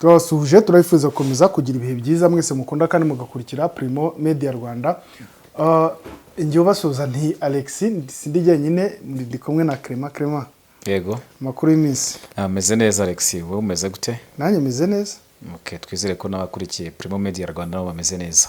Turabasuhuje turabifuza gukomeza kugira ibihe byiza mwese mukunda kandi mugakurikira Primo Media Rwanda. Njye basuhuza nti Alex sindi jyenyine ndi kumwe na Clement. Yego. Makuru y'iminsi. Ameze neza Alex, wowe umeze gute? Nanjye meze neza. Okay, twizere ko n'abakurikiye Primo Media Rwanda nabo bameze neza.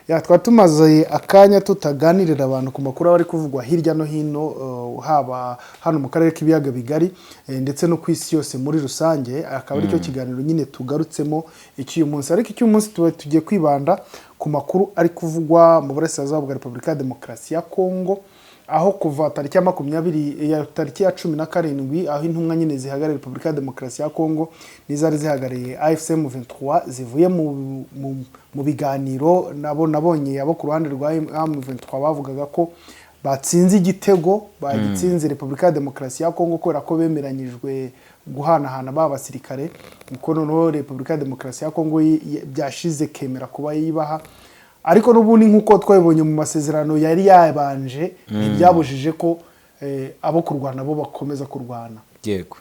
Ya twatumaze akanya tutaganirira abantu ku makuru bari kuvugwa hirya no hino haba hano mu karere k'ibiyaga bigari ndetse no kwisi yose muri rusange, akaba ari cyo kiganiro nyine tugarutsemo icyuyu munsi. Ariko icyuyu munsi tugiye kwibanda ku makuru ari kuvugwa mu burasirazuba bwa Repubulika ya Demokarasi ya Kongo, aho kuva tariki ya 17 aho intumwa nyine zihagarariye Repubulika ya Demokarasi ya Kongo n'izari zihagarariye AFC M23 zivuye mu biganiro. Nabonye abo ku ruhande rwa M23 bavugaga ko batsinze igitego, bagitsinze Repubulika ya Demokarasi ya Kongo kubera ko bemeranyijwe guhanahana basirikare, kuko noneho Repubulika ya Demokarasi ya Kongo byashize kemera kuba yibaha. Ariko n'ubundi nk'uko twabibonye mu masezerano yari yabanje, ntibyabujije ko abo kurwana bo bakomeza kurwana. Yego.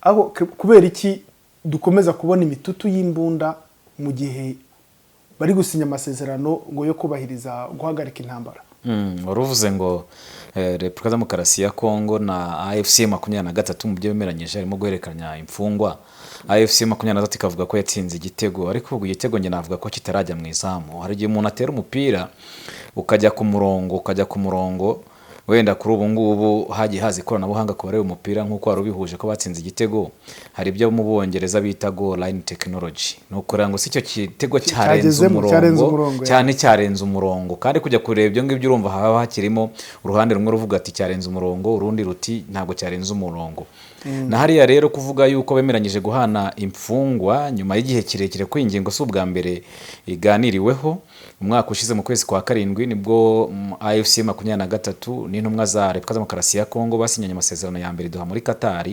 Abo kubera iki dukomeza kubona imitutu y'imbunda mu gihe bari gusinya amasezerano ngo yo kubahiriza guhagarika intambara? Waruvuze ngo Repubulika ya Demokarasi ya Kongo na AFC 23 mu byo bemeranyije harimo guhererekanya imfungwa. AFC 23 ikavuga ko yatsinze igitego, ariko ubwo igitego nge navuga ko kitarajya mu izamu. Hari igihe umuntu atera umupira ukajya ku murongo wenda kuri ubu ngubu hagiye haza ikoranabuhanga ku bareba umupira nk'uko wari ubihuje ko batsinze igitego. Hari ibyo mu Bongereza bita goal line technology, nuko ngo si cyo kitego cyarenze umurongo cyane cyarenze umurongo, kandi kujya kureba ibyo ngibyo urumva haba hakirimo uruhande rumwe ruvuga ati cyarenze umurongo, urundi ruti ntabwo cyarenze umurongo. Na hariya rero kuvuga yuko bemeranyije guhana imfungwa nyuma y'igihe kirekire ko ingingo si ubwa mbere iganiriweho. Umwaka ushize mu kwezi kwa 7 nibwo AFC 23 n'intumwa za Repubulika ya Demokarasi ya Kongo basinyanye amasezerano ya mbere Doha muri Qatar.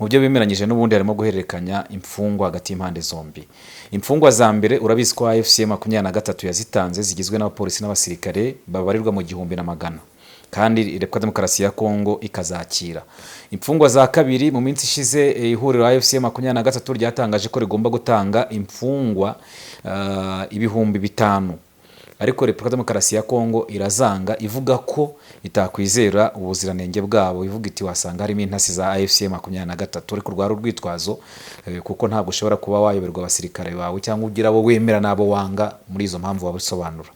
Mu byo bemeranyije n'ubundi harimo guhererekanya imfungwa hagati y'impande zombi. Imfungwa za mbere urabizi ko AFC 23 yazitanze zigizwe n'abapolisi n'abasirikare babarirwa mu 100 kandi Repubulika ya Demokarasi ya Kongo ikazakira. Imfungwa za kabiri mu minsi ishize ihuriro AFC 23 ryatangaje ko rigomba gutanga imfungwa 5,000, ariko Repubulika ya Demokarasi ya Kongo irazanga ivuga ko itakwizera ubuziranenge bwabo, ivuga iti wasanga harimo intasi za AFC 23 ariko rwari urwitwazo, kuko ntabwo ushobora kuba wayoberwa abasirikare bawe cyangwa ugira abo wemera nabo wanga muri izo mpamvu wabisobanura.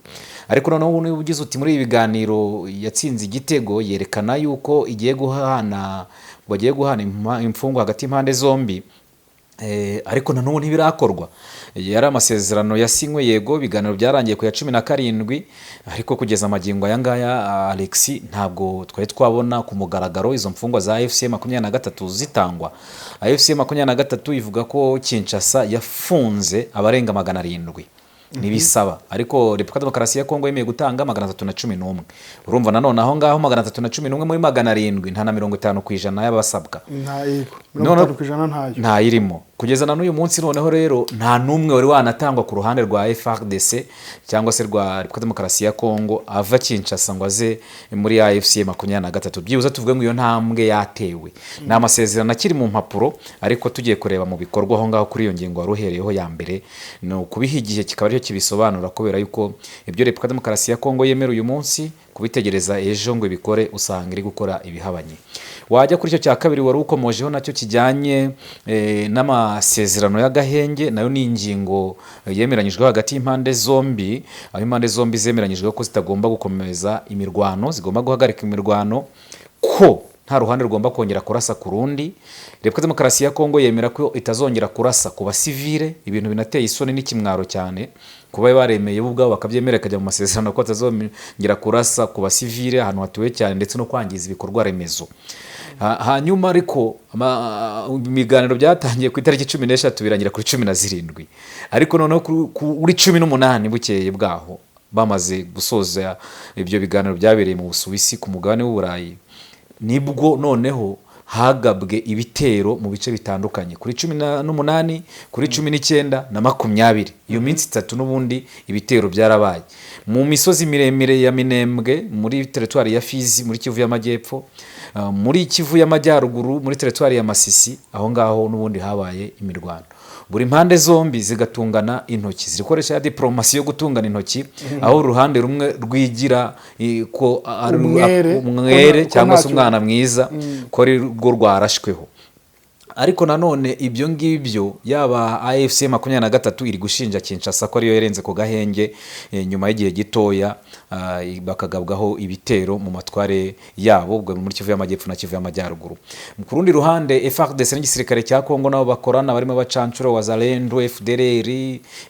Ariko noneho ubugize uti muri ibi biganiro yatsinze igitego, yerekana yuko igiye guhana imfungwa hagati y'impande zombi. Ariko nanone ntibirakorwa. Yari amasezerano yasinywe, yego biganiro byarangiye ku ya 17, ariko kugeza amagingo aya ngaya Alex ntabwo twari twabona ku mugaragaro izo mfungwa za AFC 23 zitangwa. AFC 23 ivuga ko Kinshasa yafunze abarenga 700 nibisaba, ariko Repubulika ya Demokarasi ya Kongo yemeye gutanga 311. Urumva nanone aho ngaho 311 muri 700 nta na 50% y'abasabwa. Nta irimo kugeza na n'uyu munsi. Noneho rero nta numwe wari wanatangwa ku ruhande rwa FARDC cyangwa se rwa Repubulika ya Demokarasi ya Kongo ava Kinshasa ngo aze muri AFC 23. Byibuze tuvuge ngo iyo ntambwe yatewe. Ni amasezerano akiri mu mpapuro, ariko tugiye kureba mu bikorwa aho ngaho kuri iyo ngingo waruhereyeho ya mbere, no kubiha igihe kikaba aricyo kibisobanura, kubera yuko ibyo Repubulika ya Demokarasi ya Kongo yemera uyu munsi kubitegereza ejo ngo ibikore usanga iri gukora ibihabanye. Wajya kuri cyo cya kabiri wari ukomojeho nacyo kijyanye n'amasezerano y'agahenge, nayo ni ingingo yemeranyijwe hagati y'impande zombi, aho impande zombi zemeranyijwe ko zitagomba gukomeza imirwano, zigomba guhagarika imirwano, ko nta ruhande rugomba kongera kurasa ku rundi. Repubulika ya Demokarasi ya Kongo yemera ko itazongera kurasa ku basivile, ibintu binateye isoni n'ikimwaro cyane kuba baremeye ubwabo bakabyemera kajya mu masezerano ko atazongera kurasa ku basivile ahantu hatuwe cyane ndetse no kwangiza ibikorwa remezo. Hanyuma ariko ibiganiro byatangiye ku itariki 16 birangira kuri 17, ariko noneho kuri 18 bukeye bwaho bamaze gusoza ibyo biganiro byabereye mu Busuwisi ku mugabane w'Uburayi, nibwo noneho hagabwe ibitero mu bice bitandukanye kuri 18, kuri 19 na 20. Iyo minsi 3 n'ubundi ibitero byarabaye mu misozi miremire ya Minembwe muri territoire ya Fizi muri Kivu y'Amajyepfo, muri Kivu y'Amajyaruguru muri teritwari ya Masisi aho ngaho n'ubundi habaye imirwano, buri mpande zombi zigatungana intoki, zikoresha ya diplomasi yo gutungana intoki, aho uruhande rumwe rwigira ko ari umwere cyangwa se umwana mwiza ko ari rwo rwarashweho. Ariko nanone ibyo ngibyo yaba AFC 23 iri gushinja Kinshasa ko ariyo yarenze ku gahenge nyuma y'igihe gitoya bakagabwaho ibitero mu matware yabo ubwo muri Kivu y'Amajyepfo na Kivu y'Amajyaruguru. Ku rundi ruhande FARDC n'igisirikare cya Kongo nabo bakorana, barimo bacancuro Wazalendo, FDLR,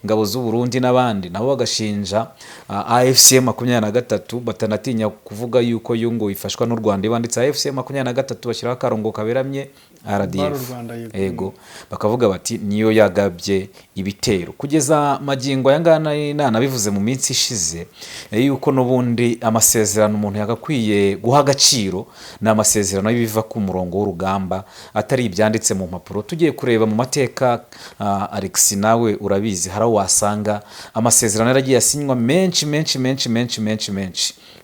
ingabo z'u Burundi n'abandi, nabo bagashinja AFC 23 batanatinya kuvuga yuko yungo ifashwa n'u Rwanda. Banditse AFC 23 bashyiraho akarongo kaberamye RDF, ego bakavuga bati niyo yagabye ibitero. Kugeza magingo yangana nabivuze mu minsi ishize yuko n'ubundi amasezerano umuntu yagakwiye guha agaciro na amasezerano y'ibiva ku murongo w'urugamba atari ibyanditse mu mpapuro. Tugiye kureba mu mateka Alex nawe urabizi hari wasanga amasezerano yaragiye asinywa menshi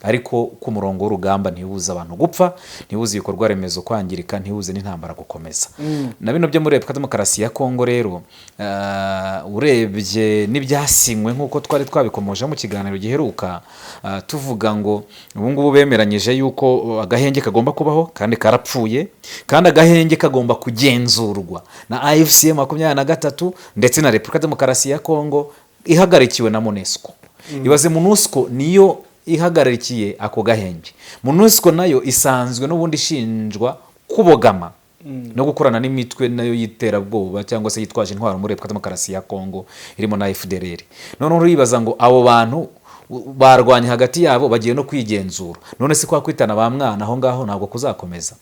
ariko ku murongo w'urugamba ntibuza abantu gupfa, ntibuza ibikorwa remezo kwangirika, ntibuze n'intambara gukomeza. Na bino byo muri Repubulika Demokarasi ya Kongo rero urebye n'ibyasinywe nk'uko twari twabikomoje mu kiganiro giheruka, tuvuga ngo ubu ngubu bemeranyije yuko agahenge kagomba kubaho kandi karapfuye, kandi agahenge kagomba kugenzurwa na AFC 23 ndetse na Repubulika Demokarasi ya Kongo ihagarikiwe na MONUSCO. Ibaze MONUSCO niyo ihagararikiye ako gahenge. MONUSCO nayo isanzwe n'ubundi ishinjwa kubogama no gukorana n'imitwe nayo yiterabwoba cyangwa se yitwaje intwaro muri Repubulika Demokarasi ya Kongo irimo na FDLR. None uribaza ngo abo bantu barwanya hagati yabo bagiye no kwigenzura, none se kwa kwitana ba mwana aho ngaho ntabwo kuzakomeza.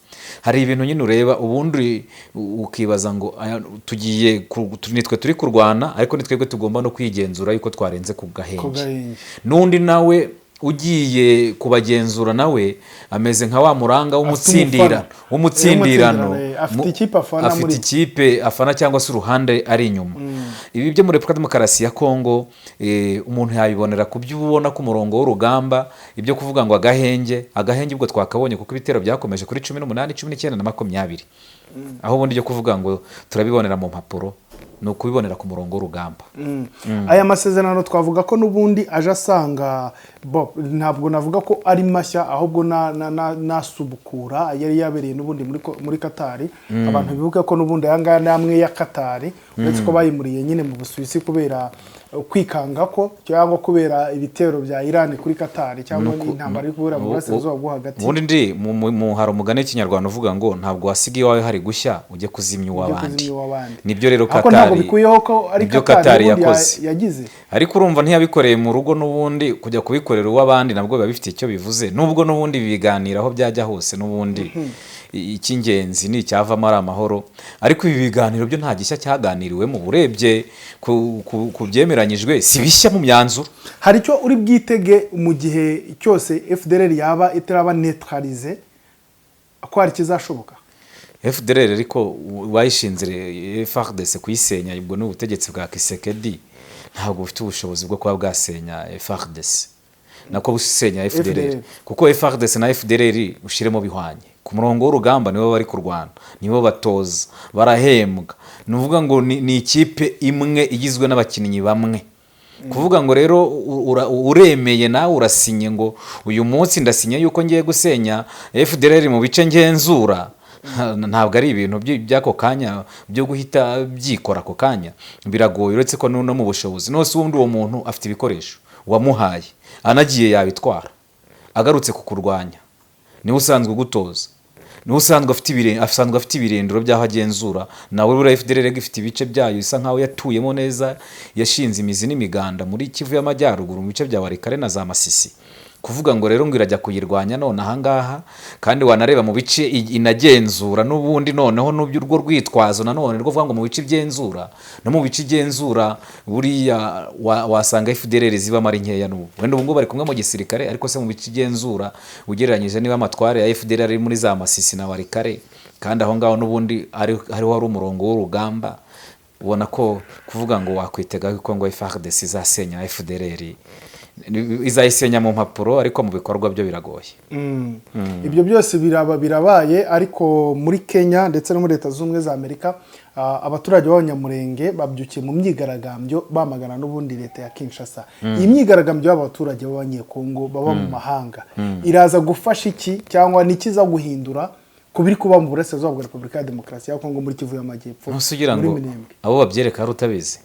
Hari ibintu nyine ureba ubundi ukibaza ngo tugiye nitwe turi kurwana ariko nitwebwe tugomba no kwigenzura yuko twarenze ku gahenge. Nundi nawe ugiye kubagenzura nawe ameze nka wa muranga w'umutsindirano, afite ikipe afana cyangwa se uruhande ari inyuma. Ibi byo muri Repubulika Demokarasi ya Kongo umuntu yabibonera ku byo ubona ku murongo w'urugamba, ibyo kuvuga ngo agahenge ubwo twakabonye kuko ibitero byakomeje kuri 18, 19 na 20, aho ubundi byo kuvuga ngo turabibonera mu mpapuro no kubibonera ku murongo w'urugamba. Aya masezerano twavuga ko n'ubundi aje asanga ntabwo navuga ko ari mashya, ahubwo nasubukura yari yabereye n'ubundi muri Qatar. Abantu bivuga ko n'ubundi yanga namwe ya Qatar uretse ko bayimuriye nyine mu Busuwisi kubera kwikanga ko cyangwa kubera ibitero bya Iran kuri Qatar cyangwa intambara iri kubera mu burasirazuba bwo hagati. Ubundi mu hari umugani w'ikinyarwanda uvuga ngo ntabwo wasigaye wawe hari gushya ujye kuzimya uwabandi. Nibyo rero Qatar yagize, ariko urumva ntiyabikoreye mu rugo n'ubundi kujya kubikorera uwabandi nabwo biba bifite icyo bivuze, nubwo n'ubundi biganira aho byajya hose n'ubundi icy'ingenzi ni icyavamo ari amahoro. Ariko ibi biganiro byo nta gishya cyaganiriwemo, urebye ku byemeranyijwe si bishya mu myanzuro. Hari icyo uri bwitege mu gihe cyose FDLR yaba itaraba neutralize ko hari kizashoboka? FDLR ariko bayishinze FARDC kuyisenya ubwo n'ubutegetsi bwa Kisekedi ntabwo bufite ubushobozi bwo kuba bwasenya FARDC nako busenya FDLR, kuko FARDC na FDLR ushiremo bihwanye ku murongo w'urugamba nibo bari kurwana, nibo batoza, barahembwa. Nuvuga ngo ni ikipe imwe igizwe n'abakinnyi bamwe. Kuvuga ngo rero uremeye nawe urasinye ngo uyu munsi ndasinye yuko ngiye gusenya FDLR mu bice ngenzura, ntabwo ari ibintu by'ako kanya byo guhita byikora ako kanya, biragoye. Uretse ko no mu bushobozi nose ubundi uwo muntu afite ibikoresho wamuhaye anagiye yabitwara, agarutse kukurwanya niwe usanzwe gutoza, niwe usanzwe afite ibirindiro by'aho agenzura. Nawe buriya FDLR ifite ibice byayo isa nkaho yatuyemo neza, yashinze imizi n'imiganda muri Kivu y'Amajyaruguru mu bice bya Walikale na za Masisi. Kuvuga ngo rero ngo irajya kuyirwanya none ahangaha, kandi wanareba mu bice inagenzura n'ubundi noneho n'urwo rwitwazo nanone rwo vuga ngo mu bice igenzura no mu bice igenzura buriya wasanga FDLR ziba mari nkeya n'ubu wenda ubu ngo bari kumwe mu gisirikare, ariko se mu bice igenzura ugereranyije niba amatware ya FDLR ari muri za Masisi na Walikale, kandi aho ngaho n'ubundi hariho hari umurongo w'urugamba, ubona ko kuvuga ngo wakwitega ko ngo FARDC izasenya FDLR izayisenya mu mpapuro ariko mu bikorwa byo biragoye. Ibyo byose birabaye ariko muri Kenya ndetse no muri Leta Zunze Ubumwe za Amerika abaturage b'abanyamurenge babyukiye mu myigaragambyo bamagana n'ubundi leta ya Kinshasa. Iyi myigaragambyo y'abaturage b'abanyekongo baba mu mahanga iraza gufasha iki cyangwa nikiza guhindura kubiri kuba mu burasirazuba bwa Repubulika ya Demokarasi ya Kongo muri Kivu y'Amajyepfo muri Minembwe? Abo babyereka ari utabizi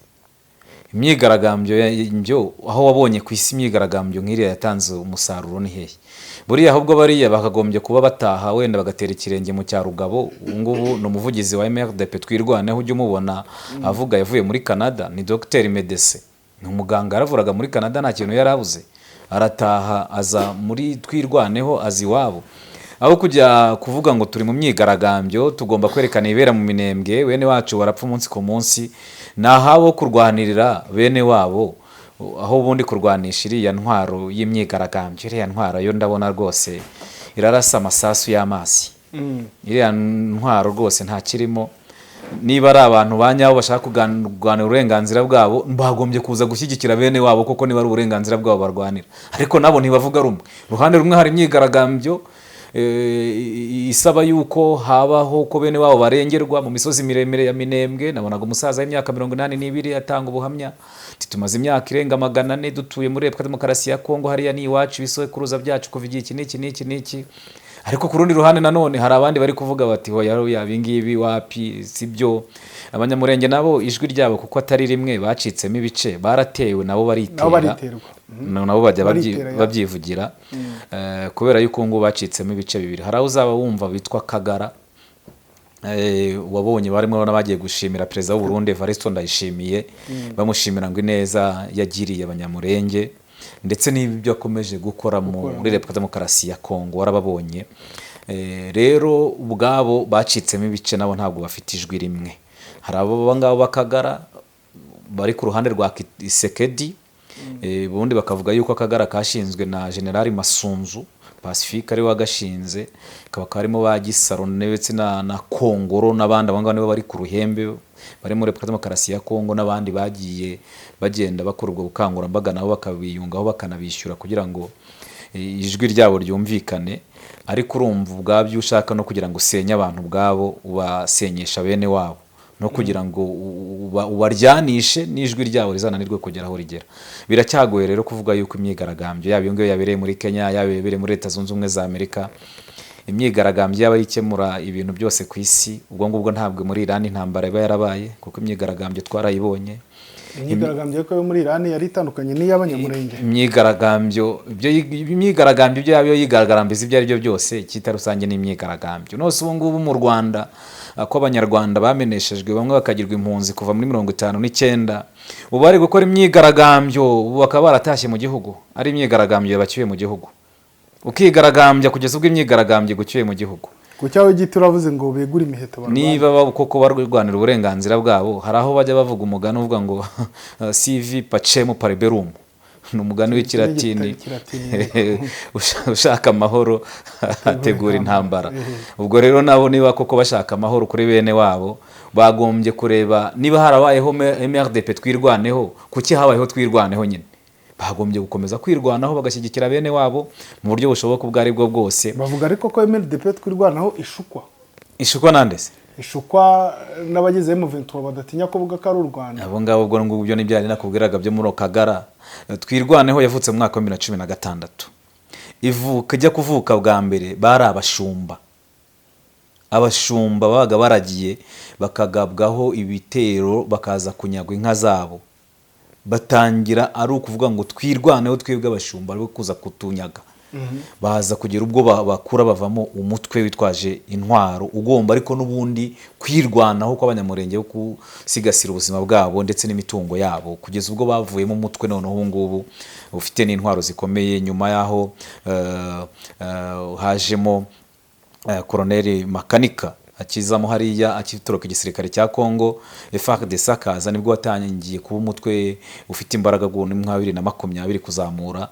imyigaragambyo aho wabonye ku isi imyigaragambyo nk'iriya yatanze umusaruro ni hehe? Buriya ahubwo bariya bakagombye kuba bataha wenda bagatera ikirenge mu cyarugabo. Ngubu ni umuvugizi wa MRDP Twirwaneho ujya umubona avuga yavuye muri Canada, ni Dr Medese, ni umuganga yaravuraga muri Canada nta kintu yarabuze, arataha aza muri Twirwaneho azi iwabo. Aho kujya kuvuga ngo turi mu myigaragambyo tugomba kwerekana ibera mu Minembwe, bene wacu barapfa umunsi ku munsi, nahabo kurwanirira bene wabo, aho ubundi kurwanisha iriya ntwaro y'imyigaragambyo. Iriya ntwaro yo ndabona rwose irarasa amasasu y'amazi. Iriya ntwaro rwose nta kirimo. Niba ari abantu banyabo bashaka kurwanira uburenganzira bwabo, bagombye kuza gushyigikira bene wabo kuko niba ari uburenganzira bwabo barwanira. Ariko nabo ntibavuga rumwe. Ruhande rumwe hari imyigaragambyo isaba yuko habaho ko bene wabo barengerwa mu misozi miremire ya Minembwe. Nabonaga umusaza w'imyaka 82 atanga ubuhamya, tumaze imyaka irenga 400 dutuye muri Repubulika Demokarasi ya Kongo, hariya ni iwacu ibisokuruza byacu kuva igihe iki. Ariko ku rundi ruhande nanone hari abandi bari kuvuga bati hoya bingibi wapi sibyo. Abanyamurenge nabo ijwi ryabo kuko atari rimwe bacitsemo ibice, baratewe nabo baritera, nabo bajya babyivugira kubera yuko ngo bacitsemo ibice bibiri. Hari aho uzaba wumva bitwa Kagara, wabonye barimo n'abagiye gushimira perezida w'u Burundi Evariste Ndayishimiye, bamushimira ngo ineza yagiriye abanyamurenge ndetse n'ibyo akomeje gukora muri Repubulika Demokarasi ya Kongo warababonye. Rero ubwabo bacitsemo ibice, nabo ntabwo bafite ijwi rimwe. Hari abo ngabo bakagara bari ku ruhande rwa Kisekedi, ubundi bakavuga yuko Akagara kashinzwe na General Masunzu Pacifique ari wagashinze, kaba karimo ba Gisaro ndetse na Kongoro n'abandi abangaba nibo bari ku ruhembe bari muri Repubulika Demokarasi ya Kongo, n'abandi bagiye bagenda bakora ubwo bukangurambaga nabo bakabiyungaho bakanabishyura kugira ngo ijwi ryabo ryumvikane. Ariko urumva ubwabyo ushaka no kugira ngo usenye abantu ubwabo ubasenyesha bene wabo, no kugira ngo ubaryanishe n'ijwi ryabo rizananirwe kugera aho rigera. Biracyagoye rero kuvuga yuko imyigaragambyo yaba iyo ngiyo yabereye muri Kenya, yaba yabereye muri Leta Zunze Ubumwe za Amerika, imyigaragambyo yaba ikemura ibintu byose ku isi. Ubwo ngubwo ntabwo muri Iran intambara iba yarabaye, kuko imyigaragambyo twarayibonye. Imyigaragambyo yo muri Iran yari itandukanye n'iy'abanyamurenge. Imyigaragambyo ibyo yaba yigaragarambiza ibyo ari byo byose, cyita rusange n'imyigaragambyo. Nose ubu ngubu mu Rwanda ko abanyarwanda bameneshejwe, bamwe bakagirwa impunzi kuva muri 59, ubu bari gukora imyigaragambyo, ubu bakaba baratashye mu gihugu, ari imyigaragambyo yabacyuye mu gihugu. Ukigaragambya kugeza ubwo imyigaragambyo gucyuye mu gihugu. Ku cyawe giti uravuze ngo begura imiheto barwana. Niba koko barwanira uburenganzira bwabo, hari aho bajya bavuga umugani uvuga ngo CV pacem pariberum, ni umugani w'ikilatini ushaka amahoro ategura intambara. Ubwo rero nabo niba koko bashaka amahoro kuri bene wabo, bagombye kureba niba harabayeho MRDP Twirwaneho, kuki habayeho Twirwaneho nyine. Bagombye gukomeza kwirwanaho bagashyigikira bene wabo mu buryo bushoboka ubwo ari bwo bwose. Bavuga ariko ko MRDP Twirwaneho ishukwa nandese, ishukwa n'abagize M23 badatinya kuvuga ko ari u Rwanda. Abo ngabo ubwo ngubyo nibyari nakubwiraga byo muri Kagara. Twirwaneho yavutse mu mwaka wa 2016. Ijya kuvuka bwa mbere bari abashumba babaga baragiye bakagabwaho ibitero, bakaza kunyagwa inka zabo. Batangira ari ukuvuga ngo twirwaneho twebwe abashumba ari kuza kutunyaga. Baza kugira ubwo bakura bavamo umutwe witwaje intwaro ugomba ariko n'ubundi kwirwanaho kw'abanyamurenge wo kusigasira ubuzima bwabo ndetse n'imitungo yabo, kugeza ubwo bavuyemo umutwe none ubu ngubu ufite n'intwaro zikomeye. Nyuma yaho hajemo Colonel Makanika akizamo hariya akitoroka igisirikare cya Congo FARDC akaza nibwo watangiye kuba umutwe ufite imbaraga mu 2020 kuzamura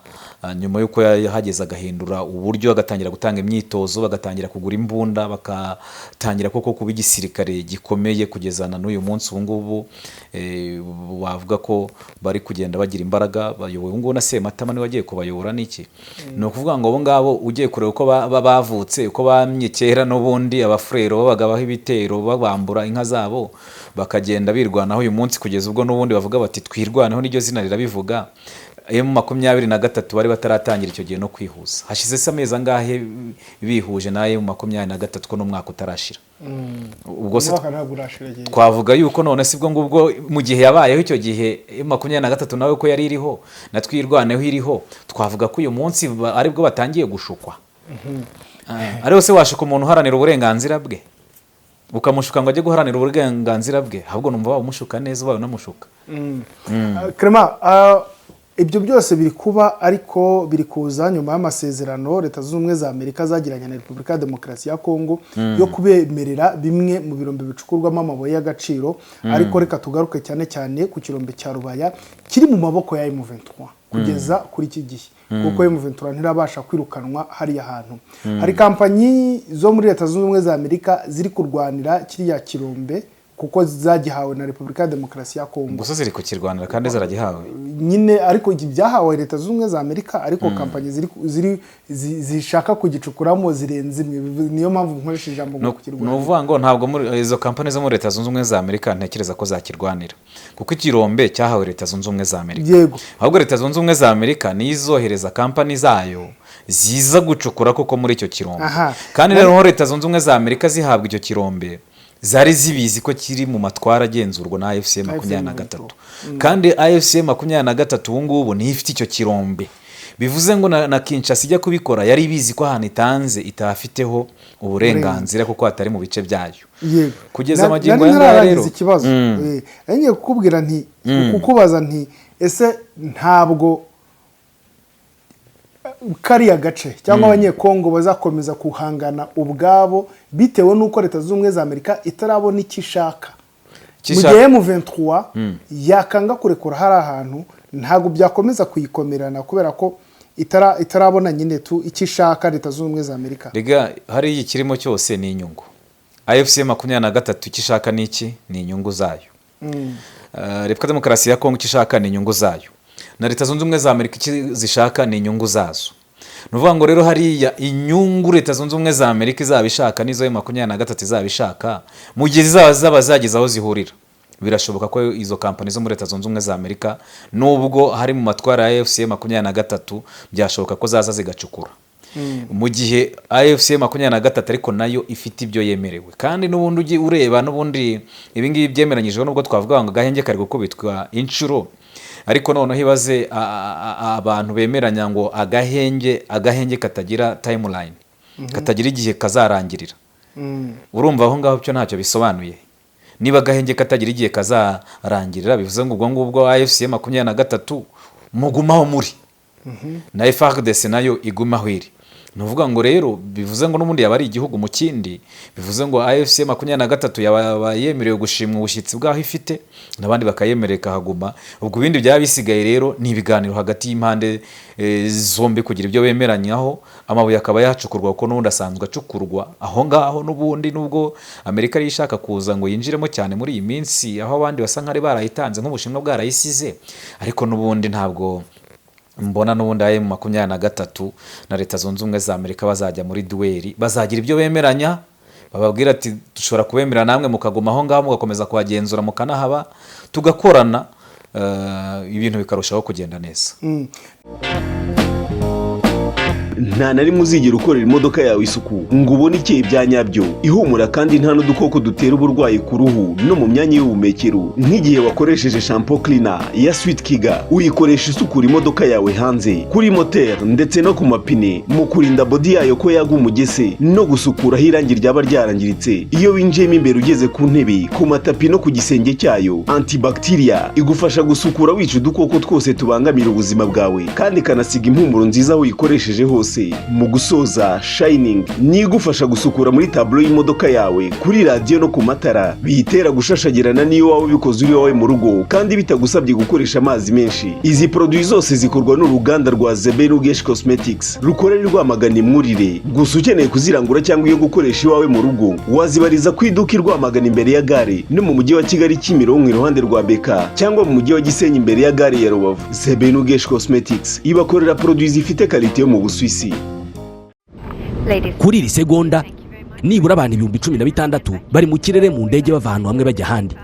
nyuma yuko yahageze agahindura uburyo agatangira gutanga imyitozo bagatangira kugura imbunda bakatangira koko kuba igisirikare gikomeye kugezana n'uyu munsi ubu ngubu wavuga ko bari kugenda bagira imbaraga bayoboye ngo na Sematama ni wagiye kubayobora niki no kuvuga ngo abo ngabo ugiye kureba uko bavutse uko bamye kera n'ubundi abafurero babagabaho ibitero babambura inka zabo bakagenda birwanaho uyu munsi kugeza ubwo n'ubundi bavuga bati twirwanaho n'iryo zina rirabivuga M23 bari bataratangira icyo gihe no kwihuza hashize se amezi angahe bihuje na M23 ko no mwaka utarashira ubwo se twavuga yuko none sibwo ngubwo mu gihe yabayeho icyo gihe M23 nawe ko yari iriho na twirwaneho iriho twavuga ko uyu munsi aribwo batangiye gushukwa ariho se washuka umuntu uharanira uburenganzira bwe ukamushuka ngo ajye guharanira uburenganzira bwe ahubwo numva wamushuka neza ubaye unamushuka Clement ibyo byose biri kuba ariko biri kuza nyuma y'amasezerano Leta Zunze Ubumwe za Amerika zagiranye na Repubulika ya Demokarasi ya Kongo yo kubemerera bimwe mu birombe bicukurwamo amabuye y'agaciro ariko reka tugaruke cyane cyane ku kirombe cya Rubaya kiri mu maboko ya M23 kugeza kuri iki gihe kuko M23 ntirabasha kwirukanwa hari ahantu hari kampanyi zo muri Leta Zunze Ubumwe za Amerika ziri kurwanira kiriya kirombe kuko zagihawe na Repubulika ya Demokarasi ya Kongo gusa ziri kukirwanira kandi zaragihawe nyine ariko iki byahawe Leta Zunze Ubumwe za Amerika ariko kampanyi zishaka kugicukuramo zirenze niyo mpamvu nkoresha ijambo ngo kukirwanira no vuga ngo ntabwo muri izo kampanyi zo muri Leta Zunze Ubumwe za Amerika ntekereza ko zakirwanira kuko ikirombe cyahawe Leta Zunze Ubumwe za Amerika yego ahubwo Leta Zunze Ubumwe za Amerika nizohereza kampanyi zayo ziza gucukura koko muri icyo kirombe kandi rero Leta Zunze Ubumwe za Amerika zihabwa icyo kirombe zari zibizi ko kiri mu matwara agenzurwa na AFC 23 kandi AFC 23 ubu ngubu ni ifite icyo kirombe bivuze ngo na Kinshasa ijya kubikora yari bizi ko ahantu itanze itafiteho uburenganzira kuko atari mu bice byayo kugeza amagingo ya rero ikibazo ngiye kukubwira nti kukubaza nti ese ntabwo kariya gace cyangwa abanyekongo bazakomeza kuhangana ubwabo bitewe n'uko Leta Zunze Ubumwe za Amerika itarabona icyo ishaka mu gihe M23 yakanga kurekura hari ahantu ntabwo byakomeza kuyikomerana kubera ko itarabona nyine icyo ishaka Leta Zunze Ubumwe za Amerika rega hari ikirimo cyose ni inyungu AFC 23 icyo ishaka ni iki ni inyungu zayo Repubulika Demokarasi ya Kongo icyo ishaka ni inyungu zayo na Leta Zunze Ubumwe za Amerika icyo zishaka ni inyungu zazo nuvuga ngo rero hariya inyungu Leta Zunze Ubumwe za Amerika izabishaka nizo M23 izabishaka mu gihe zaba zagize aho zihurira birashoboka ko izo kampani zo muri Leta Zunze Ubumwe za Amerika nubwo hari mu matwara ya AFC 23 byashoboka ko zaza zigacukura mu gihe AFC 23 ariko nayo ifite ibyo yemerewe kandi n'ubundi ugi ureba n'ubundi ibingibi byemeranyijwe nubwo twavuga ngo gahenge kari gukubitwa inshuro ariko noneho ibaze abantu bemeranya ngo agahenge katagira timeline katagira igihe kazarangirira urumva aho ngaho cyo ntacyo bisobanuye niba agahenge katagira igihe kazarangirira bivuze ngo ubwo ngubwo AFC 23 mugumaho muri na FARDC nayo igumaho iri nuvuga ngo rero bivuze ngo n'ubundi yaba ari igihugu mu kindi bivuze ngo AFC 23 yabayemerewe gushimwa ubushyitsi bwaho ifite nabandi bakayemereka haguma ubwo bindi byaba bisigaye rero ni ibiganiro hagati y'impande zombi kugira ibyo bemeranyaho amabuye akaba yacukurwa kuko n'ubundi asanzwe acukurwa aho ngaho n'ubundi nubwo Amerika ari ishaka kuza ngo yinjiremo cyane muri iyi minsi aho abandi basa nk'ari barayitanze nk'ubushinwa bwarayisize ariko n'ubundi ntabwo mbona n'ubundi M23 na Leta Zunze Ubumwe za Amerika bazajya muri dueli bazagira ibyo bemeranya bababwira ati dushobora kubemera namwe mukaguma aho ngaho mugakomeza kuhagenzura mukanahaba tugakorana ibintu bikarushaho kugenda neza nta na rimwe uzigera ukorera imodoka yawe isuku ngo ubone ikeye bya nyabyo ihumura kandi nta n'udukoko dutera uburwayi ku ruhu no mu myanya y'ubuhumekero nk'igihe wakoresheje shampoo cleaner ya Sweet Kiga uyikoresha isukura imodoka yawe hanze kuri moteur ndetse no ku mapine mu kurinda body yayo ko yaga umugese no gusukura aho irangi ryaba ryarangiritse iyo winjiyemo imbere ugeze ku ntebe ku matapi no ku gisenge cyayo antibacteria igufasha gusukura wica udukoko twose tubangamira ubuzima bwawe kandi kanasiga impumuro nziza aho uyikoresheje hose bwose. Mu gusoza, Shining ni igufasha gusukura muri tablo y'imodoka yawe, kuri radiyo no ku matara, biyitera gushashagirana n'iyo waba ubikoze uri wawe mu rugo kandi bitagusabye gukoresha amazi menshi. Izi produit zose zikorwa n'uruganda rwa Zebenugesh Cosmetics rukorera i Rwamagana Mwurire. Gusa ukeneye kuzirangura cyangwa iyo gukoresha iwawe mu rugo, wazibariza ku iduka i Rwamagana imbere ya gare, no mu mujyi wa Kigali Kimironko iruhande rwa Beka, cyangwa mu mujyi wa Gisenyi imbere ya gare ya Rubavu. Zebenugesh Cosmetics ibakorera produit zifite kalite yo mu Busuwisi. Kuri iri segonda nibura abantu 16,000 bari mu kirere mu ndege bava ahantu hamwe bajya ahandi.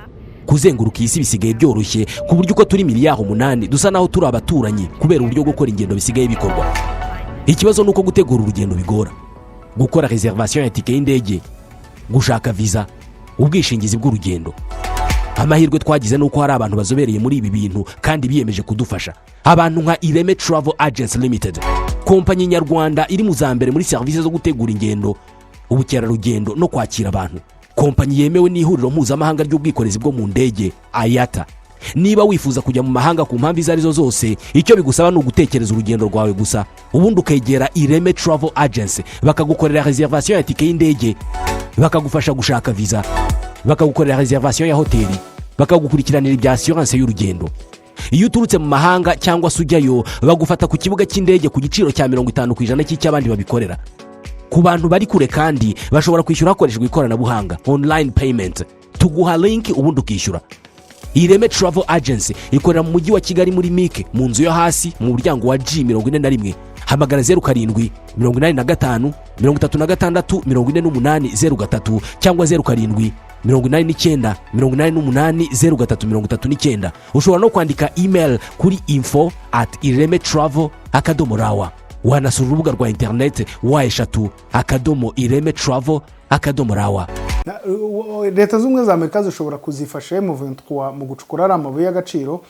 Kuzenguruka isi bisigaye byoroshye ku buryo uko turi miliyari 8 dusa naho turi abaturanyi kubera uburyo bwo gukora ingendo bisigaye bikorwa. Ikibazo nuko gutegura urugendo bigora. Gukora reservation ya tike y'indege, gushaka visa, ubwishingizi bw'urugendo. Amahirwe twagize nuko hari abantu bazobereye muri ibi bintu kandi biyemeje kudufasha. Abantu nka Ireme Travel Agents Limited, kompanyi nyarwanda iri mu zambere muri service zo gutegura ingendo, ubukerarugendo no kwakira abantu. Kompanyi yemewe n'ihuriro mpuzamahanga ry'ubwikorezi bwo mu ndege IATA. Niba wifuza kujya mu mahanga ku mpamvu izo arizo zose, icyo bigusaba ni ugutekereza urugendo rwawe gusa, ubundi ukegera Ireme Travel Agency bakagukorera reservation ya tike y'indege, bakagufasha gushaka visa, bakagukorera reservation ya hoteli, bakagukurikiranira ibya assurance y'urugendo. Iyo uturutse mu mahanga cyangwa se ujyayo, bagufata ku kibuga cy'indege ku giciro cya 50% cy'abandi babikorera. Ku bantu bari kure kandi bashobora kwishyura hakoreshejwe ikoranabuhanga online payment, tuguha link ubundi ukishyura. Ireme Travel Agency ikorera mu mujyi wa Kigali muri Mike mu nzu yo hasi mu muryango wa G41. Hamagara 07 85 36 48 cyangwa 07 89 88 0339. Ushobora no kwandika email kuri info@iremetravel.rawa. Wanasura urubuga rwa internet wa3.iremetravel.rawa. Leta z'ubumwe za Amerika zishobora kuzifasha M23 mu gucukura amabuye y'agaciro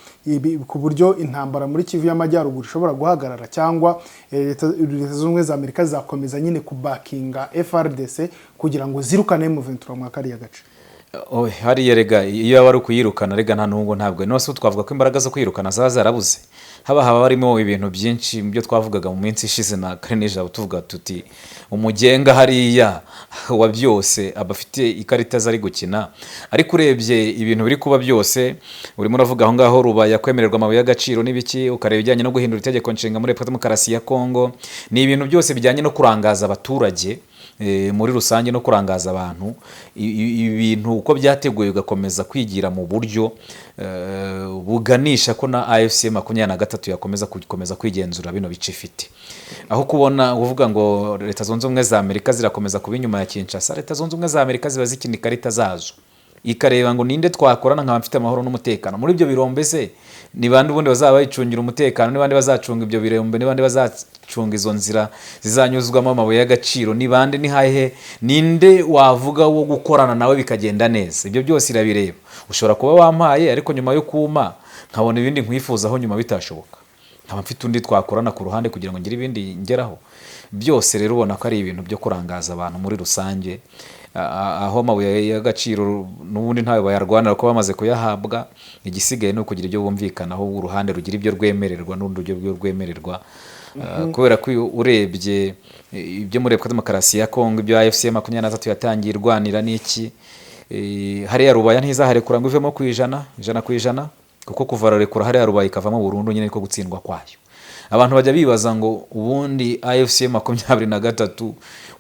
ku buryo intambara muri Kivu y'Amajyaruguru ishobora guhagarara, cyangwa Leta z'ubumwe za Amerika zakomeza nyine kubakinga FRDC kugira ngo zirukane M23 mu kariya gace. Hariya rega iyo wari kuyirukana rega nta ntungo ntabwo nose twavuga ko imbaraga zo kwirukana zarabuze. Haba barimo ibintu byinshi byo twavugaga mu minsi ishize na Karenija tuvuga tuti umugenga hariya wa byose abafite ikarita zari gukina, ariko urebye ibintu biri kuba byose urimo uravuga aho ngaho Rubaya kwemererwa amabuye y'agaciro n'ibiki, ukareba ibijyanye no guhindura itegeko nshinga muri Repubulika Demokarasi ya Kongo, ni ibintu byose bijyanye no kurangaza abaturage muri rusange no kurangaza abantu. Ibintu uko byateguye ugakomeza kwigira mu buryo buganisha ko na AFC 23 yakomeza kwigenzura bino bice ifite. Aho kubona uvuga ngo Leta Zunze Ubumwe za Amerika zirakomeza kuba inyuma ya Kinshasa, Leta Zunze Ubumwe za Amerika ziba zikina ikarita zazo, ikareba ngo ninde twakorana nkaba mfite amahoro n'umutekano muri ibyo birombe. Se ni bande ubundi bazaba bayicungira umutekano, ni bande bazacunga ibyo birombe, ni bande bazacunga izo nzira zizanyuzwamo amabuye y'agaciro, ni bande, ni hahe, ninde wavuga wo gukorana nawe bikagenda neza? Ibyo byose irabireba. Ushobora kuba wampaye ariko nyuma yo kuma nkabona ibindi nkwifuzaho nyuma bitashoboka, nkaba mfite undi twakorana ku ruhande kugira ngo ngire ibindi ngeraho. Byose rero ubona ko ari ibintu byo kurangaza abantu muri rusange, aho amabuye y'agaciro n'ubundi ntawe bayarwanira ko bamaze kuyahabwa. Igisigaye no kugira ibyo bumvikanaho, uruhande rugira ibyo rwemererwa n'urundi ryo rwemererwa. Kubera ko urebye ibyo muri Repubulika Demokarasi ya Kongo, ibyo AFC 23 yatangiye irwanira n'iki, hariya Rubaya ntizaharekura ngo ivemo ku ijana kuko kuva rarekura hariya Rubaya ikavamo burundu nyine ko gutsindwa kwayo. Abantu bajya bibaza ngo ubundi AFC 23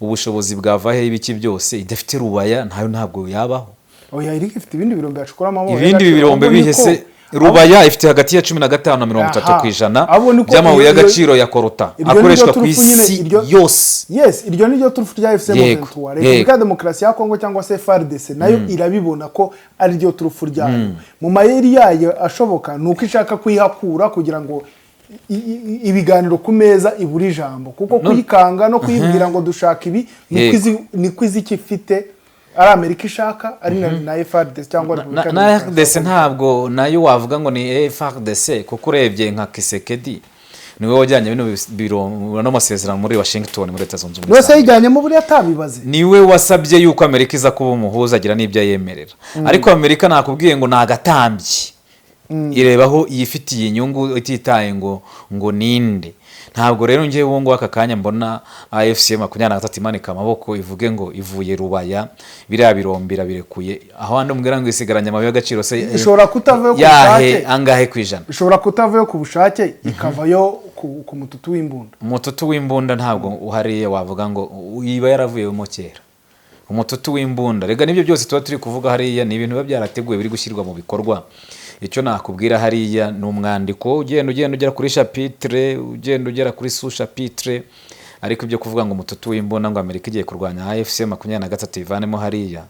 ubushobozi bwavahe ibiki byose idafite Rubaya ntabwo yabaho. Oya, iri ifite ibindi birombe yacukura amabuye. Ibindi birombe bihese Rubaya ifite hagati ya 15 na 30% by'amabuye y'agaciro ya Koruta akoreshwa ku isi yose. Yes, iryo ni ryo turufu rya AFC 23. Repubulika Demokarasi ya Kongo cyangwa se FARDC nayo irabibona ko ari ryo turufu ryayo. Mu mayeri yayo ashoboka nuko ishaka kwihakura kugira ngo ibiganiro ku meza iburi ijambo, kuko kwikanga no kwibwira ngo dushaka ibi niko izikifite ari Amerika ishaka, ari na FARDC cyangwa na FARDC. Ntabwo nayo wavuga ngo ni FARDC kuko urebye nka Kisekedi niwe wajyanye bino biro n'amasezerano muri Washington muri Leta Zunze Ubumwe. Wese yijyanye mu buri atabibaze, niwe wasabye yuko Amerika iza kuba umuhuza agira n'ibyo yemerera. Ariko Amerika nakubwiye ngo nagatambye irebaho yifitiye inyungu ititaye ngo ninde. Ntabwo rero ngewe uwo ngo aka kanya mbona AFC 23 imanika amaboko ivuge ngo ivuye Rubaya biriya birombira birekuye aho handi mbwira ngo isigaranye amabuye y'agaciro se ishobora kutavayo ku bushake angahe kwijana, ishobora kutavayo ku bushake ikavayo ku mututu w'imbunda. Umututu w'imbunda ntabwo uhariye wavuga ngo iba yaravuyemo kera. Umututu w'imbunda rega nibyo byose tuba turi kuvuga hariya ni ibintu biba byarateguwe biri gushyirwa mu bikorwa. Icyo nakubwira hariya ni umwandiko ugenda ugera kuri chapitre, ugenda ugera kuri sous chapitre, ariko ibyo kuvuga ngo umututu w'imbunda ngo Amerika igiye kurwanya AFC 23 ivanemo hariya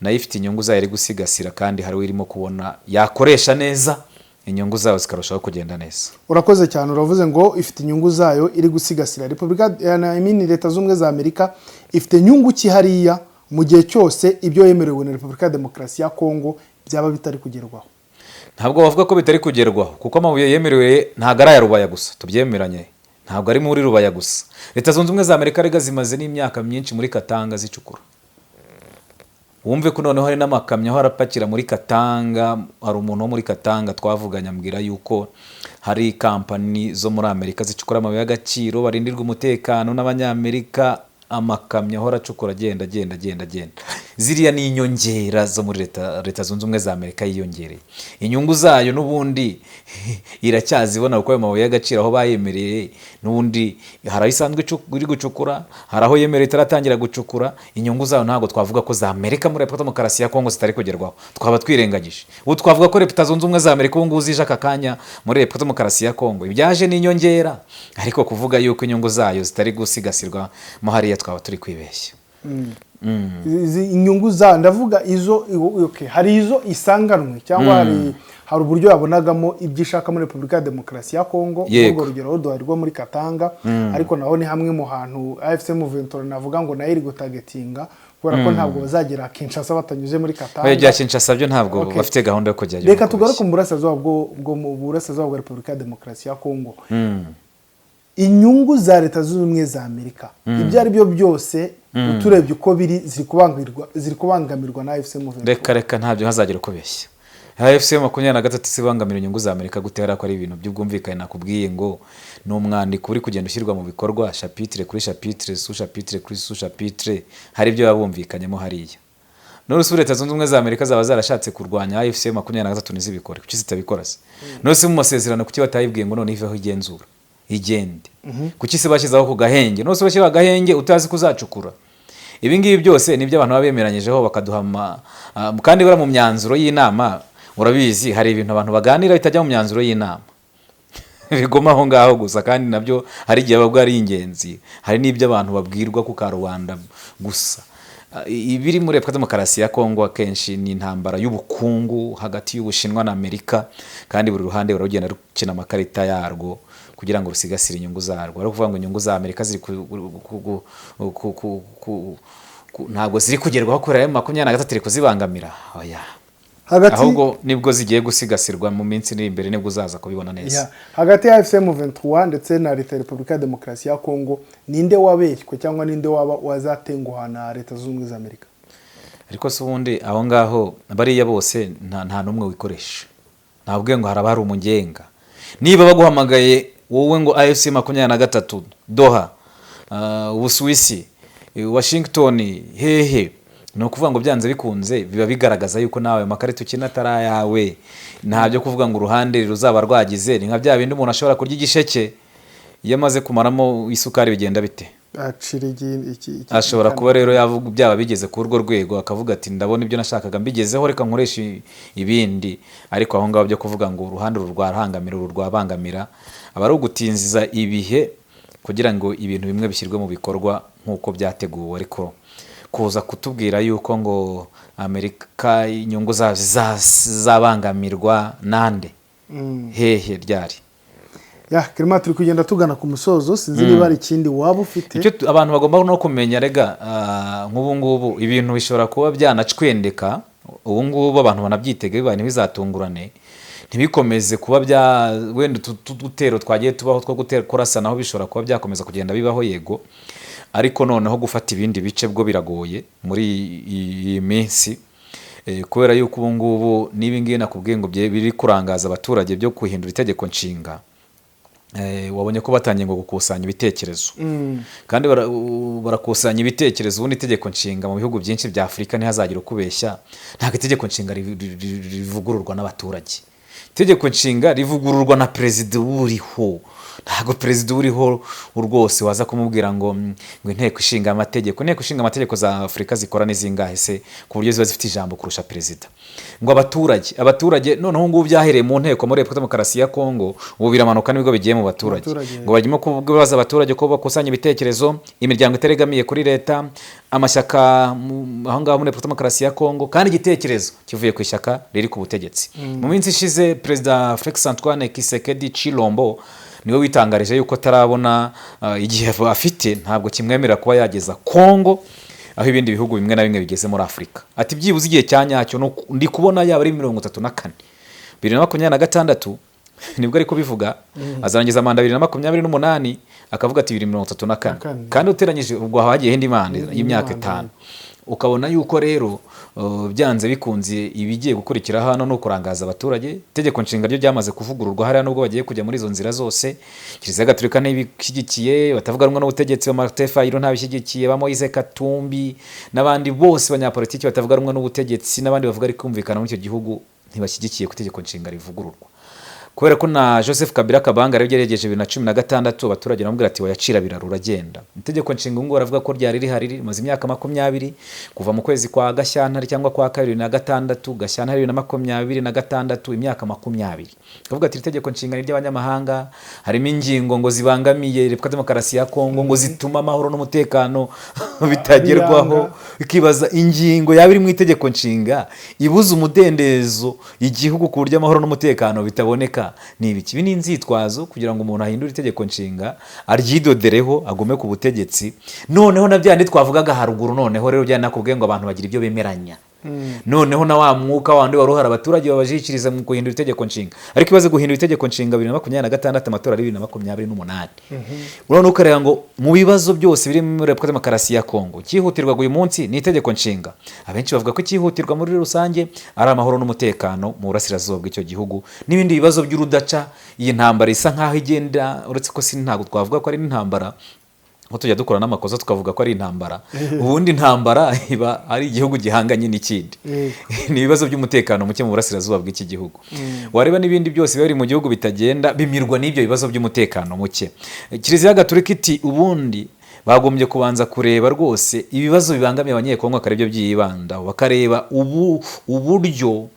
nayo ifite inyungu zayo iri gusigasira, kandi hari irimo kubona yakoresha neza inyungu zayo zikarushaho kugenda neza. Urakoze cyane, uravuze ngo ifite inyungu zayo iri gusigasira. Republika Leta z'Ubumwe za Amerika ifite inyungu ki hariya mu gihe cyose ibyo yemerewe na Repubulika ya Demokarasi ya Kongo byaba bitari kugerwaho? Ntabwo bavuga ko bitari kugerwaho kuko amabuye yemerewe ntago ari aya Rubaya gusa, tubyemeranye, ntabwo ari muri Rubaya gusa. Leta zunze ubumwe za Amerika rega zimaze n'imyaka myinshi muri Katanga zicukura. Wumve ko noneho hari n'amakamyo aho arapakira muri Katanga. Hari umuntu wo muri Katanga twavuganye ambwira yuko hari kampani zo muri Amerika zicukura amabuye y'agaciro, barindirwa umutekano n'abanyamerika, amakamyo aho aracukura agenda. Ziriya ni inyongera zo muri leta zunze ubumwe za Amerika yiyongereye. Inyungu zayo n'ubundi iracyazibona kuko ayo mabuye y'agaciro aho bayemereye n'ubundi hari aho isanzwe iri gucukura, hari aho yemereye itaratangira gucukura. Inyungu zayo ntabwo twavuga ko za Amerika muri Repubulika Demokarasi ya Kongo zitari kugerwaho, twaba twirengagije. Ubu twavuga ko Leta zunze ubumwe za Amerika ubu ngubu zije aka kanya muri Repubulika Demokarasi ya Kongo ibyaje n'inyongera, ariko kuvuga yuko inyungu zayo zitari gusigasirwa mo hariya twaba turi kwibeshya. Inyungu za ndavuga izo hari izo isanganwe cyangwa hari uburyo yabonagamo ibyishaka muri Repubulika ya Demokarasi ya Kongo, ubwo rugero rwo muri Katanga, ariko naho ni hamwe mu hantu AFC 23 navuga ngo nayo iri gutargetinga kubera ko ntabwo bazagera Kinshasa batanyuze muri Katanga. Bya Kinshasa byo ntabwo bafite gahunda yo kujyayo. Reka tugaruke mu burasirazuba bwo mu burasirazuba bwa Repubulika ya Demokarasi ya Kongo. Inyungu za Leta zunze ubumwe za Amerika ibyo ari byo byose uturebye uko biri ziri kubangamirwa na AFC 23. Reka ntabyo hazagira uko beshya. AFC 23 sibangamira inyungu za Amerika gutera ko ari ibintu by'ubwumvikane. Nakubwiye ngo ni umwandiko uri kugenda ushyirwa mu bikorwa, chapitre kuri chapitre, sous chapitre kuri sous chapitre, hari ibyo babumvikanyemo hariya. None se Leta zunze ubumwe za Amerika zaba zarashatse kurwanya AFC 23 nizibikore kuki zitabikora se? None se mu masezerano kuki batayibwiye ngo none iveho igenzura igende? Kuki se bashyizaho ku gahenge? None se bashyira gahenge utazi kuzacukura? Ibi ngibi byose nibyo abantu babemeranyijeho bakaduhama, kandi bara mu myanzuro y'inama. Urabizi hari ibintu abantu baganira bitajya mu myanzuro y'inama bigoma aho ngaho gusa, kandi nabyo hari igihe babwo ari ingenzi. Hari n'ibyo abantu babwirwa ku karubanda gusa. Ibiri muri Repubulika Demokarasi ya Kongo akenshi ni intambara y'ubukungu hagati y'Ubushinwa na Amerika, kandi buri ruhande baragenda rukina amakarita yarwo kugira ngo rusigasire inyungu zarwo. Ari kuvuga ngo inyungu za Amerika ziri ntabwo ziri kugerwaho kubera ayo 23 iri kuzibangamira. Oya, ahubwo nibwo zigiye gusigasirwa mu minsi iri imbere, nibwo uzaza kubibona neza. Hagati ya AFC 23 ndetse na Leta ya Repubulika ya Demokarasi ya Kongo, ninde wabeshywe cyangwa ninde wazatenguha na Leta zunze ubumwe za Amerika? Ariko se ubundi aho ngaho bariya bose nta numwe wikoresha. Ntabwo ngo haraba hari umugenga. Niba baguhamagaye wowe ngo AFC 23 Doha, Ubusuwisi, Washington, hehe, no kuvuga ngo byanze bikunze biba bigaragaza yuko nawe makarita ukina tara yawe. Ntabyo kuvuga ngo uruhande ruzaba rwagize ni nka bya bindi umuntu ashobora kurya igisheke yamaze kumaramo isukari bigenda bite. Ashobora kuba rero yavuga byaba bigeze ku urwo rwego akavuga ati ndabona ibyo nashakaga mbigezeho, reka nkoresha ibindi. Ariko aho ngaho byo kuvuga ngo uruhande rurwahangamira urwabangamira aba ari ugutinziza ibihe kugira ngo ibintu bimwe bishyirwe mu bikorwa nk'uko byateguwe. Ariko kuza kutubwira yuko ngo Amerika inyungu zabangamirwa nande hehe ryari? Kirima turi kugenda tugana ku musozo, sinzi niba ari ikindi waba ufite. Icyo abantu bagomba no kumenya rega, nk'ubu ngubu ibintu bishobora kuba byanacwendeka. Ubu ngubu abantu banabyitega bibaye ntibizatungurane, ntibikomeze kuba wenda tutero twagiye tubaho two kurasanaho bishobora kuba byakomeza kugenda bibaho, yego. Ariko noneho gufata ibindi bice bwo biragoye muri iyi minsi. kubera yuko ubu ngubu n'ibingibi nakubwiye ngo biri kurangaza abaturage byo guhindura itegeko nshinga. Wabonye ko batangiye ngo gukusanya ibitekerezo kandi barakusanya ibitekerezo. ubundi itegeko nshinga mu bihugu byinshi bya Afurika ntihazagira ukubeshya, ntabwo itegeko nshinga rivugururwa n'abaturage. itegeko nshinga rivugururwa na perezida uriho. ntabwo perezida uriho rwose waza kumubwira ngo inteko ishinga amategeko za Afurika zikora n'izingahe se ku buryo ziba zifite ijambo kurusha perezida. ngo abaturage noneho ngubu byahereye mu nteko muri Repubulika Demokarasi ya Kongo, ubu biramanuka nibwo bigiye mu baturage. ngo bajyemo kubaza abaturage ko bakusanya ibitekerezo, imiryango itaregamiye kuri leta, amashyaka aho ngaho muri Repubulika Demokarasi ya Kongo, kandi igitekerezo kivuye ku ishyaka riri ku butegetsi. mu minsi ishize perezida Felix Antoine Tshisekedi Tshilombo niwe witangarije yuko atarabona igihe afite ntabwo kimwemerera kuba yageza Kongo aho ibindi bihugu bimwe na bimwe bigeze muri Afurika. ati byibuze igihe cyanyacyo ndi kubona yaba ari 34 2026 nibwo ariko bivuga. azarangiza manda 2028 akavuga ati 2034 kandi uteranyije ubwo hagiye indi manda y'imyaka 5. ukabona yuko rero byanze bikunze ibigiye gukurikira hano no kurangaza abaturage. itegeko nshinga ryo ryamaze kuvugururwa hariya nubwo bagiye kujya muri izo nzira zose. Kiliziya Gatolika ntibishyigikiye, batavuga rumwe n'ubutegetsi. Martin Fayulu ntabishyigikiye, ba Moise Katumbi n'abandi bose banyapolitiki batavuga rumwe n'ubutegetsi n'abandi bavuga ari kumvikana muri icyo gihugu ntibashyigikiye ku itegeko nshinga rivugururwa. kubera ko na Joseph Kabila Kabanga yagejeje 2016 abaturage namubwira ati wayacira birarura agenda. itegeko nshinga ngo baravuga ko ryari rihari maze imyaka 20 kuva mu kwezi kwa Gashyantare cyangwa kwa 2026 Gashyantare 2026 imyaka 20. Kavuga ati itegeko nshinga ry'abanyamahanga harimo ingingo ngo zibangamiye Repubulika Demokarasi ya Kongo, ngo zituma amahoro n'umutekano bitagerwaho. Ikibaza ingingo yabiri mu itegeko nshinga ibuza umudendezo igihugu ku buryo amahoro n'umutekano bitaboneka. ni ibiki n'inzitwazo kugira ngo umuntu ahindure itegeko nshinga aryidodereho agome ku butegetsi. noneho nabyandi twavugaga haruguru, noneho rero byana nakubwiye ngo abantu bagira ibyo bemeranya. noneho na wa mwuka wandi waruhara abaturage babajikiriza mu guhindura itegeko nshinga. ariko ibaze guhindura itegeko nshinga 2026 amatora ari 2028. urabona ukareba ngo mu bibazo byose biri muri Repubulika Demokarasi ya Kongo cyihutirwa uyu munsi ni itegeko nshinga. abenshi bavuga ko cyihutirwa muri rusange ari amahoro n'umutekano mu burasirazuba bw'icyo gihugu n'ibindi bibazo by'urudaca. iyi ntambara isa nkaho igenda, uretse ko ntabwo twavuga ko ari intambara ngo tujya dukora n'amakosa tukavuga ko ari intambara. ubundi intambara iba ari igihugu gihanganye n'ikindi. ni ibibazo by'umutekano muke mu burasirazuba bw'iki gihugu. wareba n'ibindi byose biri mu gihugu bitagenda bimirwa n'ibyo bibazo by'umutekano muke. Kiliziya Gatolika iti ubundi bagombye kubanza kureba rwose ibibazo bibangamiye abanyekongo akaribyo byibandaho, bakareba uburyo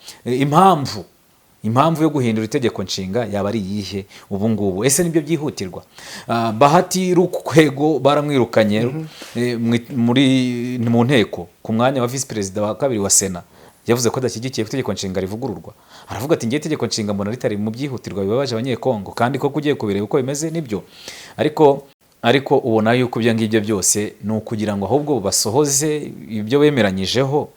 impamvu yo guhindura itegeko nshinga yaba ari iyihe ubu ngubu. ese nibyo byihutirwa? Bahati Rukwego baramwirukanye mu nteko ku mwanya wa vice perezida wa kabiri wa Sena. yavuze ko adashyigikiye itegeko nshinga rivugururwa. aravuga ati ngiye itegeko nshinga mbona ritari mu byihutirwa bibabaje abanyekongo, kandi ko kugiye kubireba uko bimeze nibyo. ariko ubona yuko ibyo ngibyo byose ni ukugira ngo ahubwo basohoze ibyo bemeranyijeho,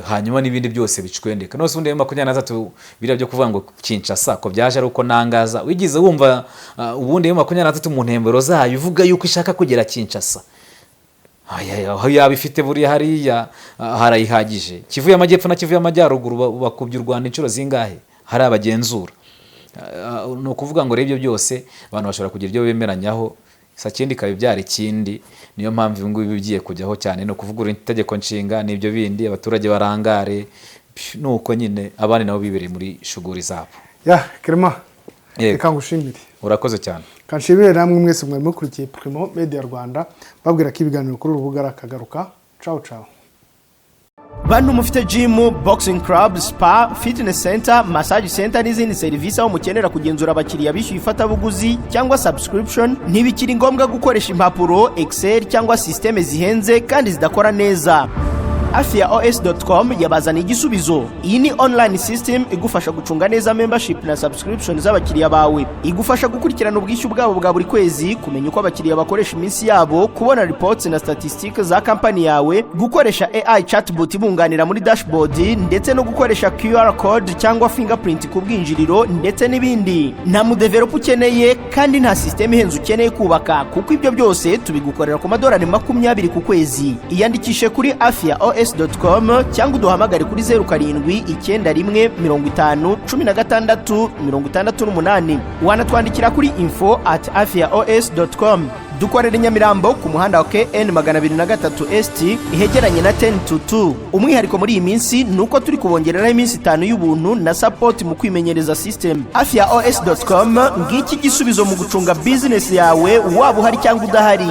hanyuma n'ibindi byose bicwendeka. nose ubundi 23 bira byo kuvuga ngo Kinshasa ko byaje ari uko nangaza wigize wumva ubundi 23 mu ntembero zayo ivuga yuko ishaka kugera Kinshasa. aho yabifite buri hariya harayihagije. Kivu y'amajyepfo na Kivu y'amajyaruguru bakubye u Rwanda inshuro zingahe hari abagenzura. no kuvuga ngo rebyo byose abantu bashobora kugira ibyo bemeranyaho sakindi kabibyara ikindi. niyo mpamvu ibi ngubi bigiye kujyaho cyane no kuvugura itegeko nshinga n'ibyo bindi abaturage barangare nuko nyine abandi nabo bibereye muri shuguri zabo. Clement reka ngushimire. urakoze cyane. Kanshimire namwe mwese mwari mukurikiye Primo Media Rwanda babwira ko ibiganiro kuri urubuga rakagaruka. Ciao ciao. Bantu mufite gym, boxing club, spa, fitness center, massage center n'izindi serivisi aho mukenera kugenzura abakiriya bishyuye ifatabuguzi cyangwa subscription, ntibikiri ngombwa gukoresha impapuro, Excel cyangwa systeme zihenze kandi zidakora neza. AfiaOS.com yabazana igisubizo. Iyi ni online system igufasha gucunga neza membership na subscription z'abakiriya bawe. Igufasha gukurikirana ubwishyu bwabo bwa buri kwezi, kumenya uko abakiriya bakoresha iminsi yabo, kubona reports na statistics za company yawe, gukoresha AI chatbot ibunganira muri dashboard, ndetse no gukoresha QR code cyangwa fingerprint ku bwinjiriro ndetse n'ibindi. Nta mu develop ukeneye kandi nta system ihenze ukeneye kubaka, kuko ibyo byose tubigukorera ku $20 ku kwezi. Iyandikishe kuri AfiaOS afiaos.com cyangwa uduhamagare kuri 0791501668. Wanatwandikira kuri info@afiaos.com. Dukorera i Nyamirambo ku muhanda wa KN 203 ST ihegeranye na 10-2. Umwihariko muri iyi minsi nuko turi kubongereraho iminsi 5 y'ubuntu na support mu kwimenyereza system. afiaos.com ngiki gisubizo mu gucunga business yawe waba uhari cyangwa udahari.